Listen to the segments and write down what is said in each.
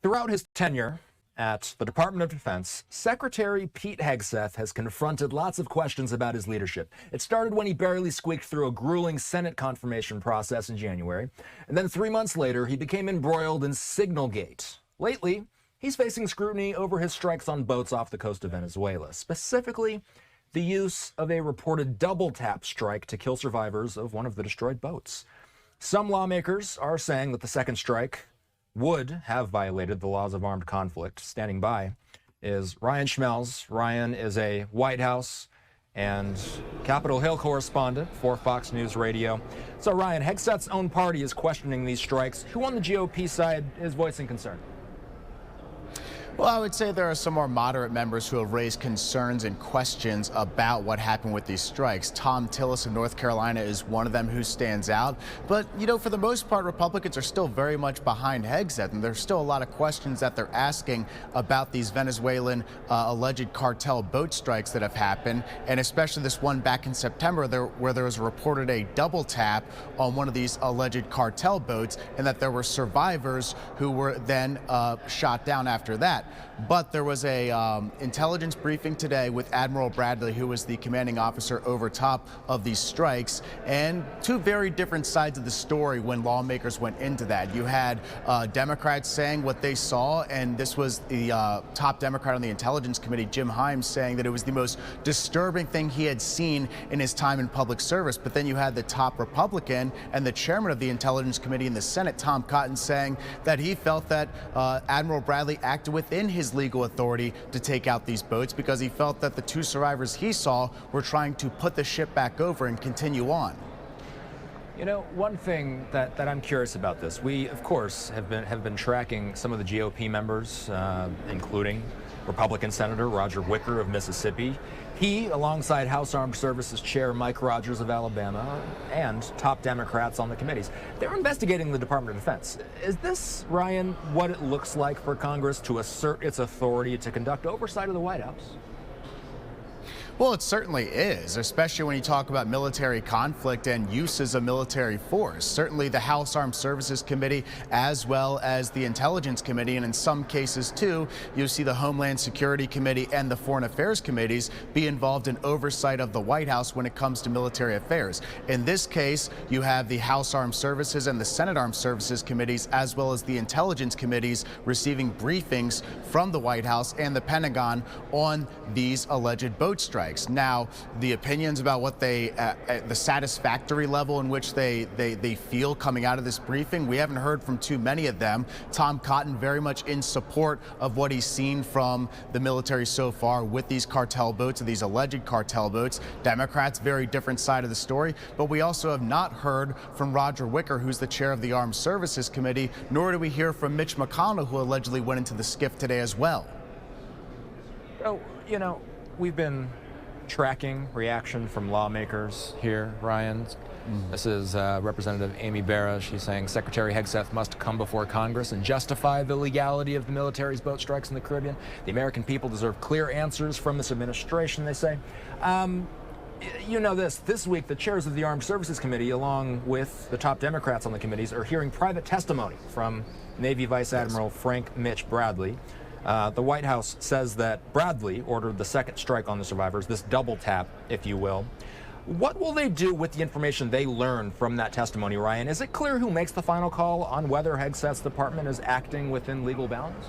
Throughout his tenure at the Department of Defense, Secretary Pete Hegseth has confronted lots of questions about his leadership. It started when he barely squeaked through a grueling Senate confirmation process in January, and then 3 months later, he became embroiled in Signalgate. Lately, he's facing scrutiny over his strikes on boats off the coast of Venezuela, specifically the use of a reported double-tap strike to kill survivors of one of the destroyed boats. Some lawmakers are saying that the second strike would have violated the laws of armed conflict. Standing by is Ryan Schmelz. Ryan is a White House and Capitol Hill correspondent for Fox News Radio. So Ryan, Hegseth's own party is questioning these strikes. Who on the GOP side is voicing concern? Well, I would say there are some more moderate members who have raised concerns and questions about what happened with these strikes. Tom Tillis of North Carolina is one of them who stands out. But, you know, for the most part, Republicans are still very much behind Hegseth, and there's still a lot of questions that they're asking about these Venezuelan alleged cartel boat strikes that have happened, and especially this one back in September where there was reported a double tap on one of these alleged cartel boats, and that there were survivors who were then shot down after that. But there was a intelligence briefing today with Admiral Bradley, who was the commanding officer over top of these strikes, and two very different sides of the story when lawmakers went into that. You had Democrats saying what they saw, and this was the top Democrat on the Intelligence Committee, Jim Himes, saying that it was the most disturbing thing he had seen in his time in public service. But then you had the top Republican and the chairman of the Intelligence Committee in the Senate, Tom Cotton, saying that he felt that Admiral Bradley acted within his legal authority to take out these boats because he felt that the two survivors he saw were trying to put the ship back over and continue on. You know, one thing that I'm curious about this, we of course have been tracking some of the GOP members, including Republican Senator Roger Wicker of Mississippi. He, alongside House Armed Services Chair Mike Rogers of Alabama, and top Democrats on the committees, they're investigating the Department of Defense. Is this, Ryan, what it looks like for Congress to assert its authority to conduct oversight of the White House? Well, it certainly is, especially when you talk about military conflict and uses of military force. Certainly the House Armed Services Committee, as well as the Intelligence Committee, and in some cases too, you see the Homeland Security Committee and the Foreign Affairs Committees be involved in oversight of the White House when it comes to military affairs. In this case, you have the House Armed Services and the Senate Armed Services Committees, as well as the Intelligence Committees, receiving briefings from the White House and the Pentagon on these alleged boat strikes. Now, the opinions about what the satisfactory level in which they feel coming out of this briefing, we haven't heard from too many of them. Tom Cotton very much in support of what he's seen from the military so far with these cartel boats, or these alleged cartel boats. Democrats, very different side of the story. But we also have not heard from Roger Wicker, who's the chair of the Armed Services Committee, nor do we hear from Mitch McConnell, who allegedly went into the skiff today as well. Oh, you know, we've been tracking reaction from lawmakers here, Ryan. This is Representative Amy Barra. She's saying Secretary Hegseth must come before Congress and justify the legality of the military's boat strikes in the Caribbean. The American people deserve clear answers from this administration, they say. You know this week, the chairs of the Armed Services Committee, along with the top Democrats on the committees, are hearing private testimony from Navy Vice Admiral Frank Mitch Bradley. The White House says that Bradley ordered the second strike on the survivors, this double tap, if you will. What will they do with the information they learn from that testimony, Ryan? Is it clear who makes the final call on whether Hegseth's department is acting within legal bounds?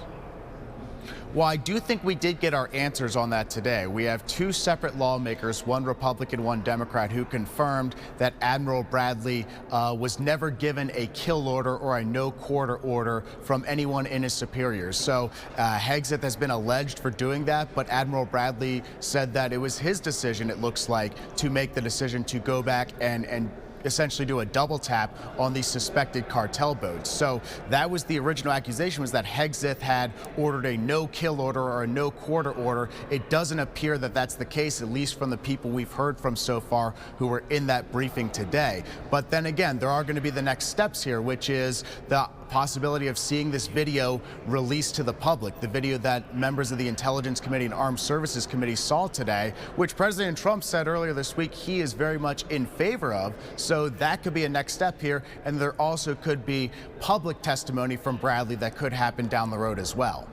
Well, I do think we did get our answers on that today. We have two separate lawmakers, one Republican, one Democrat, who confirmed that Admiral Bradley was never given a kill order or a no quarter order from anyone in his superiors. So Hegseth has been alleged for doing that, but Admiral Bradley said that it was his decision, it looks like, to make the decision to go back and essentially do a double tap on these suspected cartel boats. So that was the original accusation, was that Hegseth had ordered a no kill order or a no quarter order. It doesn't appear that that's the case, at least from the people we've heard from so far who were in that briefing today. But then again, there are going to be the next steps here, which is the possibility of seeing this video released to the public, the video that members of the Intelligence Committee and Armed Services Committee saw today, which President Trump said earlier this week he is very much in favor of. So that could be a next step here. And there also could be public testimony from Bradley that could happen down the road as well.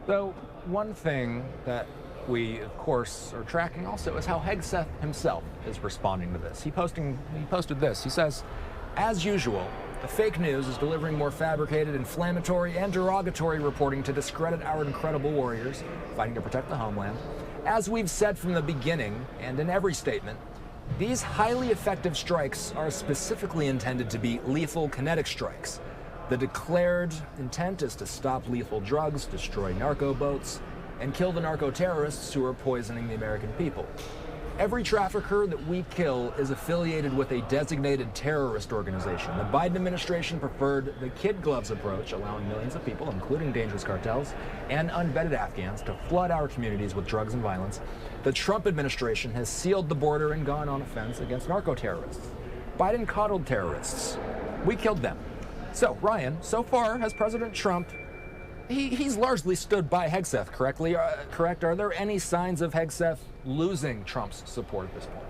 So one thing that we, of course, are tracking also is how Hegseth himself is responding to this. He posted this. He says, as usual, the fake news is delivering more fabricated, inflammatory, and derogatory reporting to discredit our incredible warriors fighting to protect the homeland. As we've said from the beginning, and in every statement, these highly effective strikes are specifically intended to be lethal kinetic strikes. The declared intent is to stop lethal drugs, destroy narco boats, and kill the narco-terrorists who are poisoning the American people. Every trafficker that we kill is affiliated with a designated terrorist organization. The Biden administration preferred the kid gloves approach, allowing millions of people, including dangerous cartels and unvetted Afghans, to flood our communities with drugs and violence. The Trump administration has sealed the border and gone on offense against narco-terrorists. Biden coddled terrorists. We killed them. So, Ryan, so far has President Trump He's largely stood by Hegseth, correct? Are there any signs of Hegseth losing Trump's support at this point?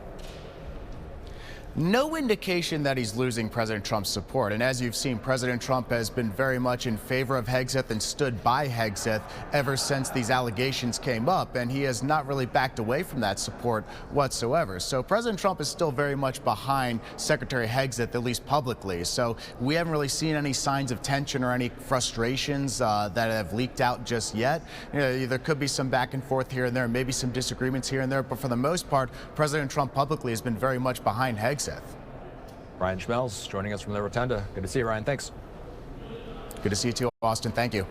No indication that he's losing President Trump's support. And as you've seen, President Trump has been very much in favor of Hegseth and stood by Hegseth ever since these allegations came up. And he has not really backed away from that support whatsoever. So President Trump is still very much behind Secretary Hegseth, at least publicly. So we haven't really seen any signs of tension or any frustrations that have leaked out just yet. You know, there could be some back and forth here and there, maybe some disagreements here and there. But for the most part, President Trump publicly has been very much behind Hegseth. Ryan Schmelz joining us from the Rotunda. Good to see you, Ryan. Thanks. Good to see you too, Austin. Thank you.